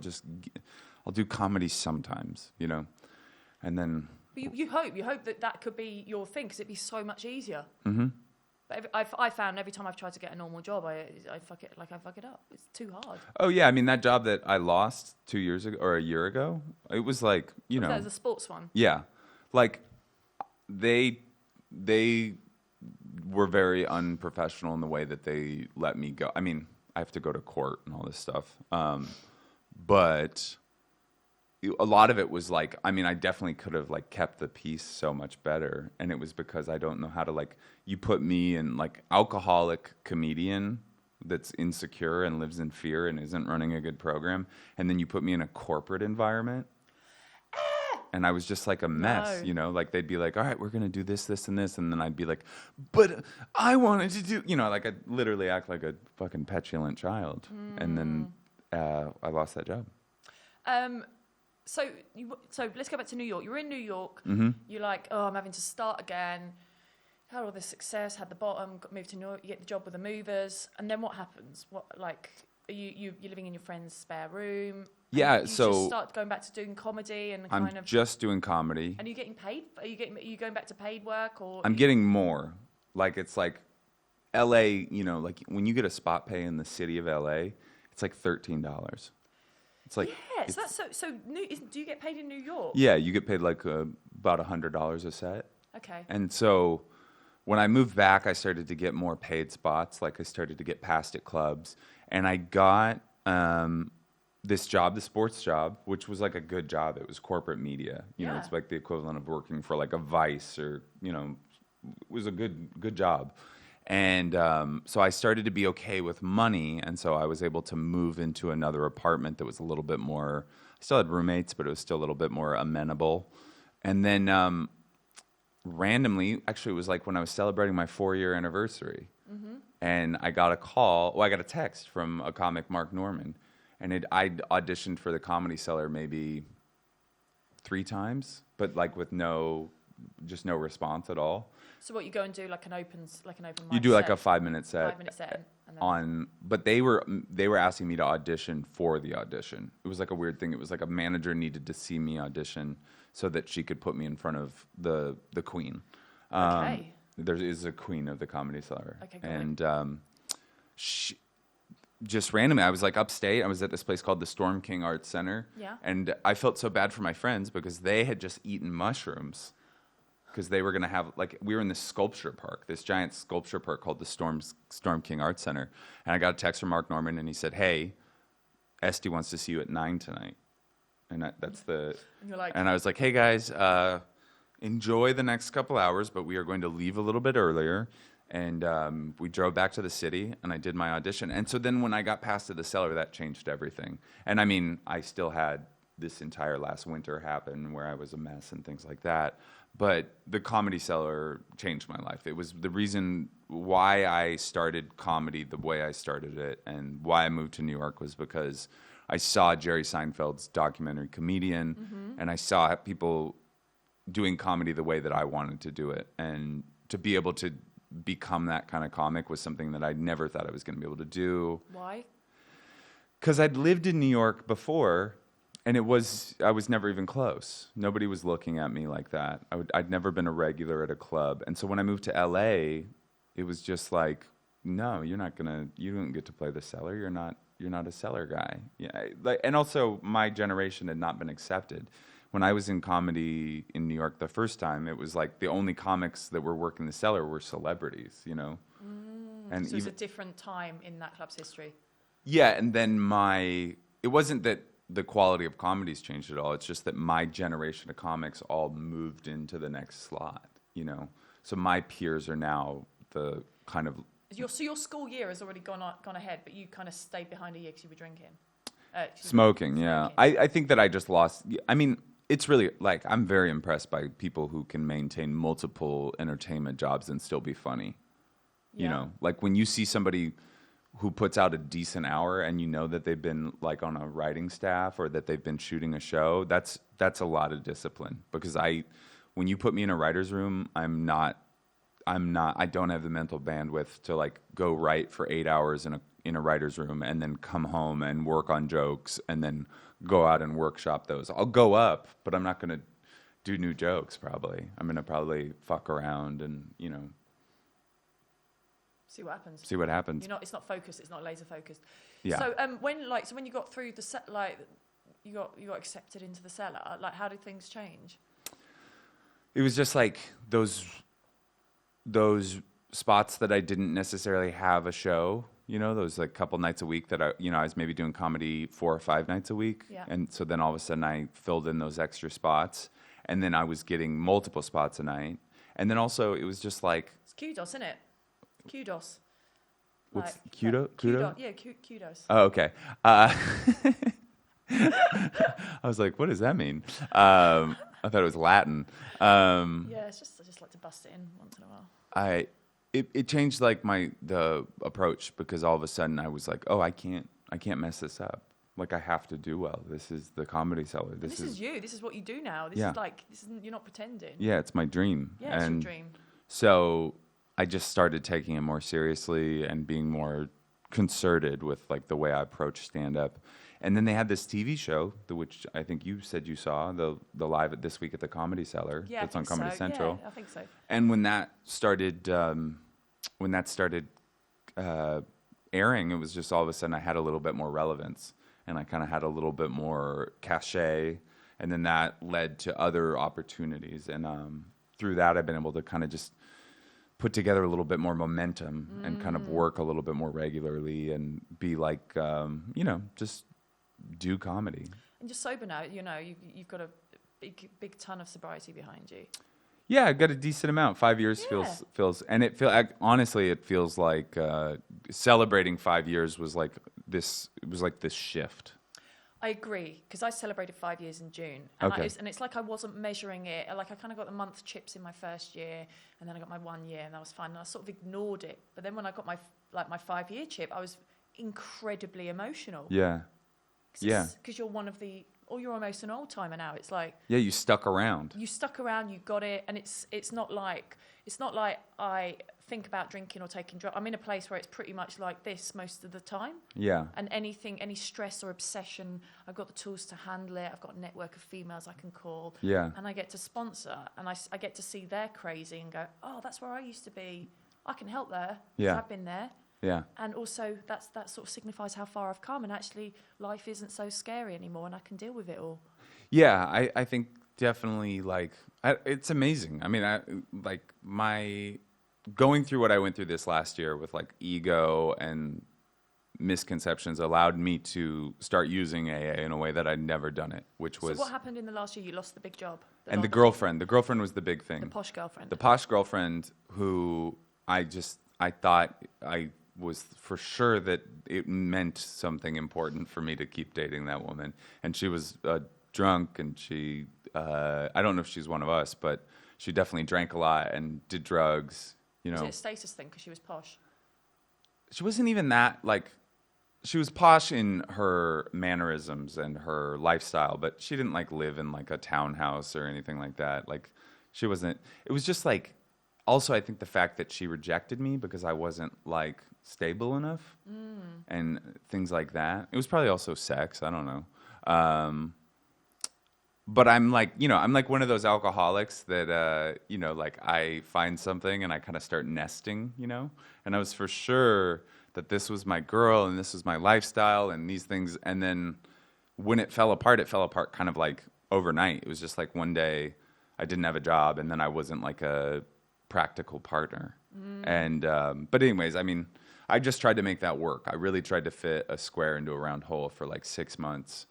Speaker 2: I'll do comedy sometimes, and then.
Speaker 1: But you hope that could be your thing, because it'd be so much easier. Mm-hmm. But I found every time I've tried to get a normal job, I fuck it up. It's too hard.
Speaker 2: Oh yeah, I mean that job that I lost 2 years ago or a year ago, it was like
Speaker 1: That was a sports one.
Speaker 2: Yeah, like they were very unprofessional in the way that they let me go. I mean, I have to go to court and all this stuff, but. A lot of it was like, I mean, I definitely could have like kept the peace so much better. And it was because I don't know how to you put me in like alcoholic comedian that's insecure and lives in fear and isn't running a good program. And then you put me in a corporate environment. And I was just like a mess, like they'd be like, all right, we're going to do this, this, and this. And then I'd be like, but I wanted to do, like I'd literally act like a fucking petulant child. And then I lost that job.
Speaker 1: So let's go back to New York. You were in New York.
Speaker 2: Mm-hmm.
Speaker 1: You're like, I'm having to start again. Had all this success, had the bottom, moved to New York. You get the job with the movers, and then what happens? What are you're living in your friend's spare room?
Speaker 2: Yeah,
Speaker 1: you
Speaker 2: so
Speaker 1: just start going back to doing comedy and
Speaker 2: I'm just doing comedy.
Speaker 1: And are you getting paid? Are you going back to paid work or?
Speaker 2: I'm getting more. Like it's like L.A. Like when you get a spot pay in the city of L.A., it's like $13. It's like do you get paid in New York? Yeah, you get paid like about $100 a set.
Speaker 1: Okay.
Speaker 2: And so when I moved back, I started to get more paid spots. Like I started to get passed at clubs, and I got this job, the sports job, which was like a good job. It was corporate media. It's like the equivalent of working for like a Vice or it was a good job. And so I started to be okay with money, and so I was able to move into another apartment that was a little bit more, I still had roommates, but it was still a little bit more amenable. And then randomly, actually it was like when I was celebrating my 4-year anniversary, and I got a text from a comic, Mark Norman, and I'd auditioned for the Comedy Cellar maybe 3 times, but like with no response at all.
Speaker 1: So what, you go and do like an open mic?
Speaker 2: You do like a 5-minute set.
Speaker 1: 5-minute set. And then
Speaker 2: But they were asking me to audition for the audition. It was like a weird thing. It was like a manager needed to see me audition so that she could put me in front of the queen.
Speaker 1: Okay.
Speaker 2: There is a queen of the Comedy Cellar.
Speaker 1: Okay, great.
Speaker 2: And she, just randomly, I was like upstate. I was at this place called the Storm King Arts Center.
Speaker 1: Yeah.
Speaker 2: And I felt so bad for my friends because they had just eaten mushrooms. Because they were going to have, we were in this sculpture park, this giant sculpture park called the Storm King Arts Center. And I got a text from Mark Norman, and he said, hey, Esty wants to see you at 9 tonight. And and I was like, hey, guys, enjoy the next couple hours, but we are going to leave a little bit earlier. And we drove back to the city, and I did my audition. And so then when I got passed to the cellar, that changed everything. And I mean, I still had this entire last winter happen where I was a mess and things like that. But the Comedy Cellar changed my life. It was the reason why I started comedy the way I started it, and why I moved to New York was because I saw Jerry Seinfeld's documentary Comedian, and I saw people doing comedy the way that I wanted to do it. And to be able to become that kind of comic was something that I never thought I was going to be able to do.
Speaker 1: Why?
Speaker 2: Because I'd lived in New York before, and I was never even close. Nobody was looking at me like that. I'd never been a regular at a club. And so when I moved to LA, it was just like, no, you don't get to play the seller. You're not a seller guy. Yeah, and also my generation had not been accepted. When I was in comedy in New York the first time, it was like the only comics that were working the cellar were celebrities, And
Speaker 1: So it's a different time in that club's history.
Speaker 2: yeah, and then it wasn't that the quality of comedies changed at all. It's just that my generation of comics all moved into the next slot, So my peers are now the kind of...
Speaker 1: So your school year has already gone ahead, but you kind of stayed behind a year because you were drinking?
Speaker 2: Smoking, yeah. I think that I just lost... I mean, it's really, like, I'm very impressed by people who can maintain multiple entertainment jobs and still be funny. Like when you see somebody who puts out a decent hour and that they've been like on a writing staff or that they've been shooting a show, that's a lot of discipline. Because when you put me in a writer's room, I don't have the mental bandwidth to like go write for 8 hours in a writer's room and then come home and work on jokes and then go out and workshop those. I'll go up, but I'm not going to do new jokes probably. I'm going to probably fuck around and,
Speaker 1: see what happens. It's not focused. It's not laser focused.
Speaker 2: Yeah.
Speaker 1: So when you got through the set, like you got accepted into the cellar, like how did things change?
Speaker 2: It was just like those spots that I didn't necessarily have a show, those like couple nights a week that I was maybe doing comedy 4 or 5 nights a week.
Speaker 1: Yeah.
Speaker 2: And so then all of a sudden I filled in those extra spots and then I was getting multiple spots a night. And then also it was just like...
Speaker 1: It's kudos, isn't it? Kudos.
Speaker 2: What's kudo? Kudo?
Speaker 1: Yeah, kudos.
Speaker 2: Oh, okay. I was like, what does that mean? I thought it was Latin.
Speaker 1: Yeah, I just like to bust it in once in a while.
Speaker 2: It changed like the approach because all of a sudden I was like, oh, I can't mess this up. Like I have to do well. This is the Comedy Cellar. This is you.
Speaker 1: This is what you do now. You're not pretending.
Speaker 2: Yeah, it's my dream.
Speaker 1: Yeah, it's your dream.
Speaker 2: So I just started taking it more seriously and being more concerted with like the way I approach stand-up. And then they had this TV show, which I think you said you saw, the live at This Week at the Comedy Cellar.
Speaker 1: Yeah,
Speaker 2: that's on Comedy Central.
Speaker 1: Yeah, I think so.
Speaker 2: And when that started, airing, it was just all of a sudden I had a little bit more relevance, and I kind of had a little bit more cachet, and then that led to other opportunities. And through that, I've been able to kind of just put together a little bit more momentum and kind of work a little bit more regularly and be like, just do comedy.
Speaker 1: And you're sober now, you've got a big ton of sobriety behind you.
Speaker 2: Yeah, I got a decent amount. 5 years feels, and honestly, it feels like celebrating 5 years was like this. It was like this shift.
Speaker 1: I agree, because I celebrated 5 years in June, and,
Speaker 2: Okay.
Speaker 1: It's like I wasn't measuring it. Like I kind of got the month chips in my first year, and then I got my 1 year, and that was fine. And I sort of ignored it. But then when I got my 5-year chip, I was incredibly emotional.
Speaker 2: Yeah.
Speaker 1: Because you're you're almost an old timer now. It's like
Speaker 2: you stuck around.
Speaker 1: You got it, and it's not like I think about drinking or taking drugs. I'm in a place where it's pretty much like this most of the time.
Speaker 2: Yeah.
Speaker 1: And any stress or obsession, I've got the tools to handle it. I've got a network of females I can call.
Speaker 2: Yeah.
Speaker 1: And I get to sponsor, and I get to see they're crazy and go, oh, that's where I used to be. I can help there.
Speaker 2: Yeah.
Speaker 1: I've been there.
Speaker 2: Yeah.
Speaker 1: And also that sort of signifies how far I've come, and actually life isn't so scary anymore, and I can deal with it all.
Speaker 2: Yeah, I think definitely it's amazing. I mean, going through what I went through this last year with like ego and misconceptions allowed me to start using AA in a way that I'd never done it, which was...
Speaker 1: So what happened in the last year? You lost the big job.
Speaker 2: The girlfriend was the big thing.
Speaker 1: The posh girlfriend.
Speaker 2: The posh girlfriend who I thought I was for sure that it meant something important for me to keep dating that woman. And she was drunk, and she, I don't know if she's one of us, but she definitely drank a lot and did drugs,
Speaker 1: Was it a status thing because she was posh?
Speaker 2: She wasn't even that, she was posh in her mannerisms and her lifestyle, but she didn't live in a townhouse or anything like that. She wasn't, it was just also I think the fact that she rejected me because I wasn't stable enough and things like that. It was probably also sex, I don't know. but I'm like, I'm like one of those alcoholics that, like I find something and I kind of start nesting, and I was for sure that this was my girl and this was my lifestyle and these things. And then when it fell apart kind of like overnight. It was just like one day I didn't have a job and then I wasn't like a practical partner. And, but anyways, I mean, I just tried to make that work. I really tried to fit a square into a round hole for like 6 months.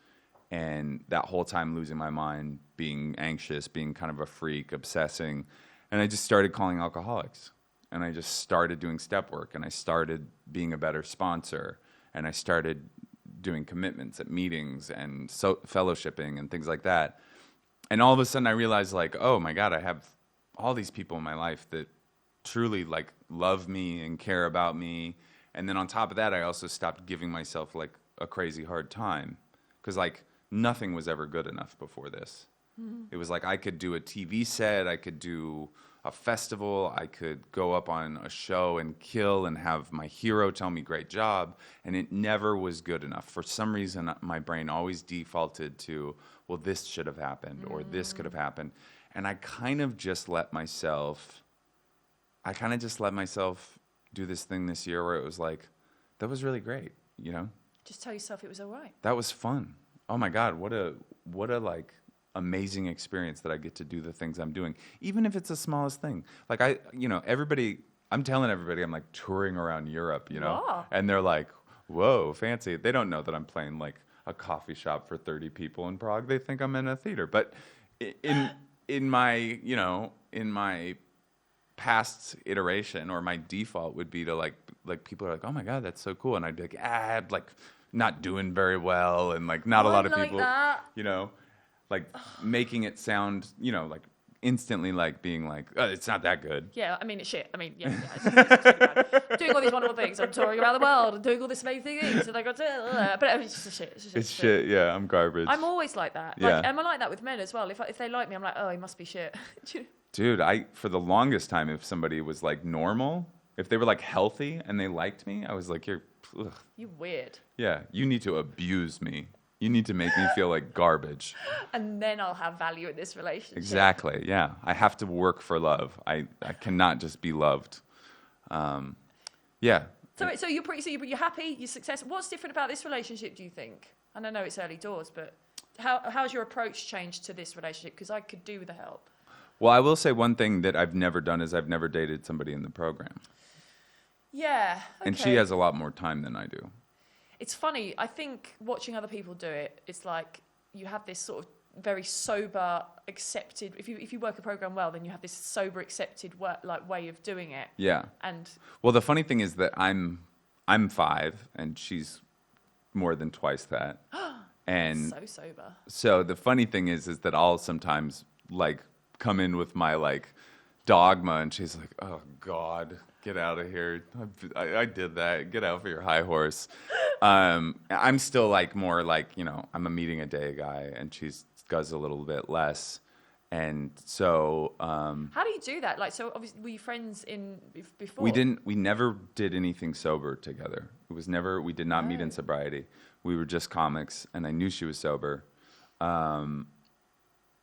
Speaker 2: And that whole time losing my mind, being anxious, being kind of a freak, obsessing. And I just started calling alcoholics. And I just started doing step work. And I started being a better sponsor. And I started doing commitments at meetings and fellowshipping and things like that. And all of a sudden I realized like, oh my God, I have all these people in my life that truly like love me and care about me. And then on top of that, I also stopped giving myself like a crazy hard time. Because like nothing was ever good enough before this. It was like I could do a TV set, I could do a festival, I could go up on a show and kill and have my hero tell me great job, and it never was good enough. For some reason, my brain always defaulted to, well, this should have happened or this could have happened. And I kind of just let myself do this thing this year where it was like, that was really great,
Speaker 1: Just tell yourself it was all right.
Speaker 2: That was fun. Oh my God, what a like amazing experience that I get to do the things I'm doing, even if it's the smallest thing. Like I'm telling everybody I'm like touring around Europe,
Speaker 1: Wow.
Speaker 2: and they're like, whoa, fancy. They don't know that I'm playing like a coffee shop for 30 people in Prague. They think I'm in a theater. But in my past iteration, or my default would be to like people are like, oh my God, that's so cool. And I'd be like, I'd like not doing very well. And like not a lot of people,
Speaker 1: that.
Speaker 2: like making it sound, like instantly like being like, oh, it's not that good.
Speaker 1: Yeah, I mean, it's shit. I mean, yeah, it's totally bad. Doing all these wonderful things. I'm touring around the world and doing all this amazing things. And I got to, but it's just shit.
Speaker 2: It's shit. Yeah, I'm garbage.
Speaker 1: I'm always like that. Like, and I'm like that with men as well. If they like me, I'm like, oh, he must be shit.
Speaker 2: Dude, for the longest time, if somebody was like normal, if they were like healthy and they liked me, I was like, you're
Speaker 1: weird.
Speaker 2: Yeah, you need to abuse me. You need to make me feel like garbage. And
Speaker 1: then I'll have value in this relationship.
Speaker 2: Exactly, yeah. I have to work for love. I cannot just be loved. Yeah.
Speaker 1: So you're happy, you're successful. What's different about this relationship, do you think? And I know it's early doors, but how's your approach changed to this relationship? Because I could do with the help.
Speaker 2: Well, I will say one thing that I've never done is I've never dated somebody in the program.
Speaker 1: Yeah. Okay.
Speaker 2: And she has a lot more time than I do.
Speaker 1: It's funny. I think watching other people do it, it's like you have this sort of very sober, accepted. If you work a program well, then you have this sober, accepted way of doing it.
Speaker 2: Yeah.
Speaker 1: And
Speaker 2: well, the funny thing is that I'm 5 and she's more than twice that. And
Speaker 1: so sober.
Speaker 2: So the funny thing is that I'll sometimes like come in with my like dogma, and she's like, "Oh God, get out of here! I did that. Get out for your high horse." I'm still like more like, I'm a meeting a day guy, and she does a little bit less. And so
Speaker 1: how do you do that? Like, so obviously, were you friends before?
Speaker 2: We never did anything sober together. We did not meet in sobriety. We were just comics, and I knew she was sober.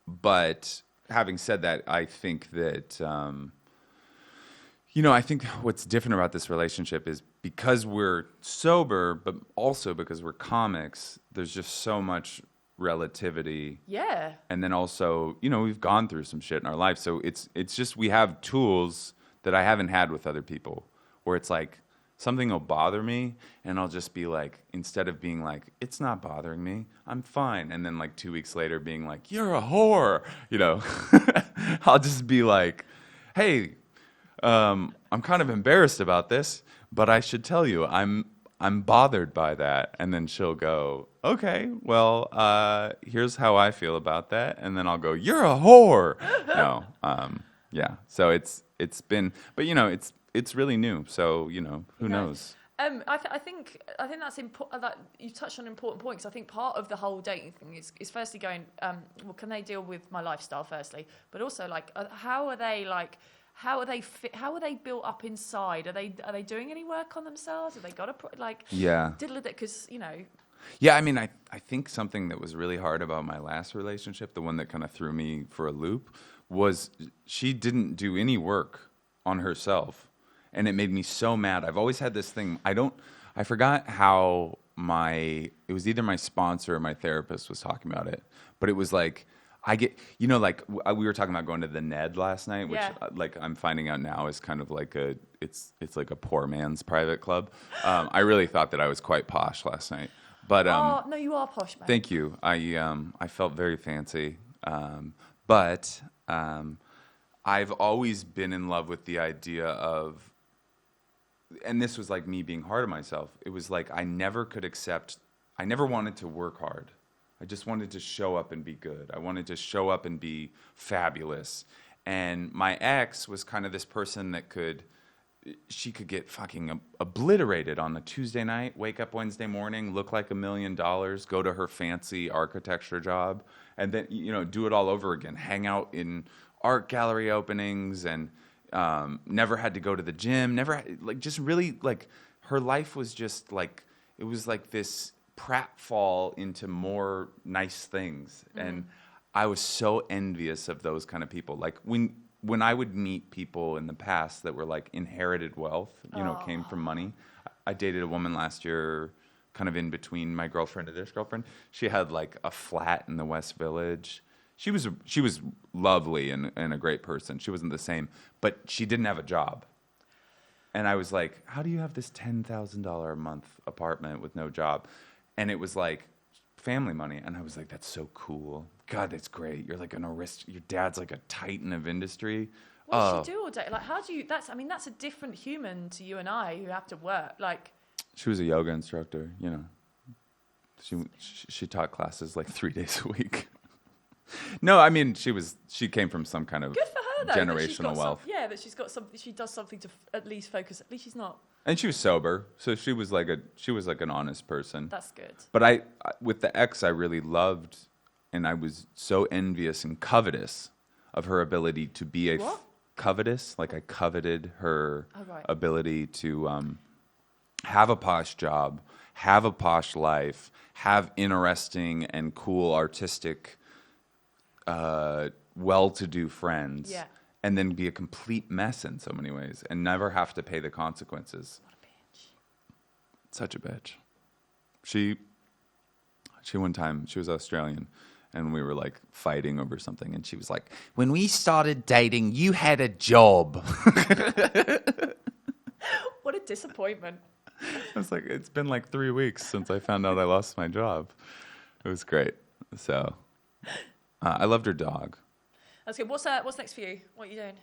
Speaker 2: But having said that, I think that I think what's different about this relationship is because we're sober, but also because we're comics, there's just so much relativity.
Speaker 1: Yeah.
Speaker 2: And then also, we've gone through some shit in our life. So it's just we have tools that I haven't had with other people, where it's like something will bother me and I'll just be like, instead of being like, it's not bothering me, I'm fine. And then like 2 weeks later being like, you're a whore, I'll just be like, hey, I'm kind of embarrassed about this, but I should tell you, I'm bothered by that. And then she'll go, okay, well, here's how I feel about that. And then I'll go, you're a whore. No, yeah. So it's been, but it's really new. So who knows?
Speaker 1: I think that's important. That you touched on an important point, because I think part of the whole dating thing is firstly going, well, can they deal with my lifestyle firstly, but also like, how are they built up inside? Are they doing any work on themselves? Have they got a
Speaker 2: yeah?
Speaker 1: Because
Speaker 2: Yeah, I mean, I think something that was really hard about my last relationship, the one that kind of threw me for a loop, was she didn't do any work on herself. And it made me so mad. I've always had this thing. I forgot how it was either my sponsor or my therapist was talking about it, but it was like, I get, like we were talking about going to the Ned last night, which like I'm finding out now is kind of like it's like a poor man's private club. I really thought that I was quite posh last night, but
Speaker 1: no, you are posh, man.
Speaker 2: thank you. I felt very fancy, but I've always been in love with the idea of, and this was like me being hard on myself. It was like I never wanted to work hard. I just wanted to show up and be good. I wanted to show up and be fabulous. And my ex was kind of this person that she could get fucking obliterated on a Tuesday night, wake up Wednesday morning, look like $1 million, go to her fancy architecture job, and then, do it all over again. Hang out in art gallery openings and never had to go to the gym, just really like her life was just like, it was like this pratfall into more nice things. And I was so envious of those kind of people. Like when I would meet people in the past that were like inherited wealth, came from money. I dated a woman last year, kind of in between my girlfriend and this girlfriend. She had like a flat in the West Village. She was lovely and a great person. She wasn't the same, but she didn't have a job. And I was like, how do you have this $10,000 a month apartment with no job? And it was like family money. And I was like, that's so cool. God, that's great. You're like your dad's like a titan of industry.
Speaker 1: What does she do all day? Like, how do you, that's a different human to you and I who have to work. Like,
Speaker 2: she was a yoga instructor, She taught classes like 3 days a week. No, I mean, she came from some kind of
Speaker 1: good for her, though,
Speaker 2: generational wealth.
Speaker 1: That she's got something, she does something to at least focus. At least she's not.
Speaker 2: And she was sober, so she was like an honest person.
Speaker 1: That's good.
Speaker 2: But I with the ex, I really loved, and I was so envious and covetous of her ability to be covetous. Like I coveted her ability to have a posh job, have a posh life, have interesting and cool artistic, well-to-do friends. Yeah. And then be a complete mess in so many ways and never have to pay the consequences.
Speaker 1: What a bitch.
Speaker 2: Such a bitch. She one time, she was Australian, and we were like fighting over something, and she was like, when we started dating, you had a job.
Speaker 1: What a disappointment.
Speaker 2: I was like, it's been like 3 weeks since I found out I lost my job. It was great. So I loved her dog.
Speaker 1: That's good. What's next for you? What are you doing?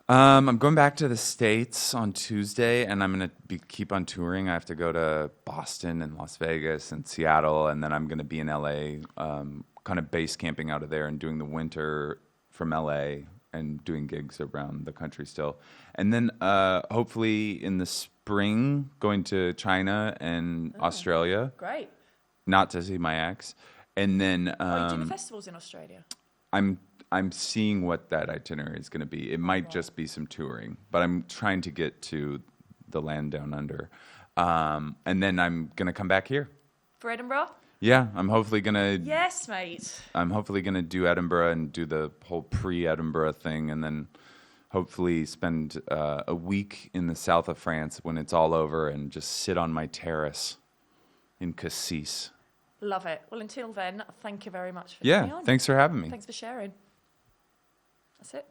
Speaker 2: I'm going back to the States on Tuesday, and I'm going to keep on touring. I have to go to Boston and Las Vegas and Seattle, and then I'm going to be in LA, kind of base camping out of there and doing the winter from LA and doing gigs around the country still. And then hopefully in the spring, going to China and Australia.
Speaker 1: Great.
Speaker 2: Not to see my ex. And then...
Speaker 1: are you doing the festivals in Australia?
Speaker 2: I'm seeing what that itinerary is going to be. It might just be some touring, but I'm trying to get to the land down under. And then I'm going to come back here.
Speaker 1: For Edinburgh?
Speaker 2: Yeah, I'm hopefully going to...
Speaker 1: Yes, mate.
Speaker 2: I'm hopefully going to do Edinburgh and do the whole pre-Edinburgh thing, and then hopefully spend a week in the south of France when it's all over and just sit on my terrace in Cassis.
Speaker 1: Love it. Well, until then, thank you very much for coming on.
Speaker 2: Thanks for having me.
Speaker 1: Thanks for sharing. That's it.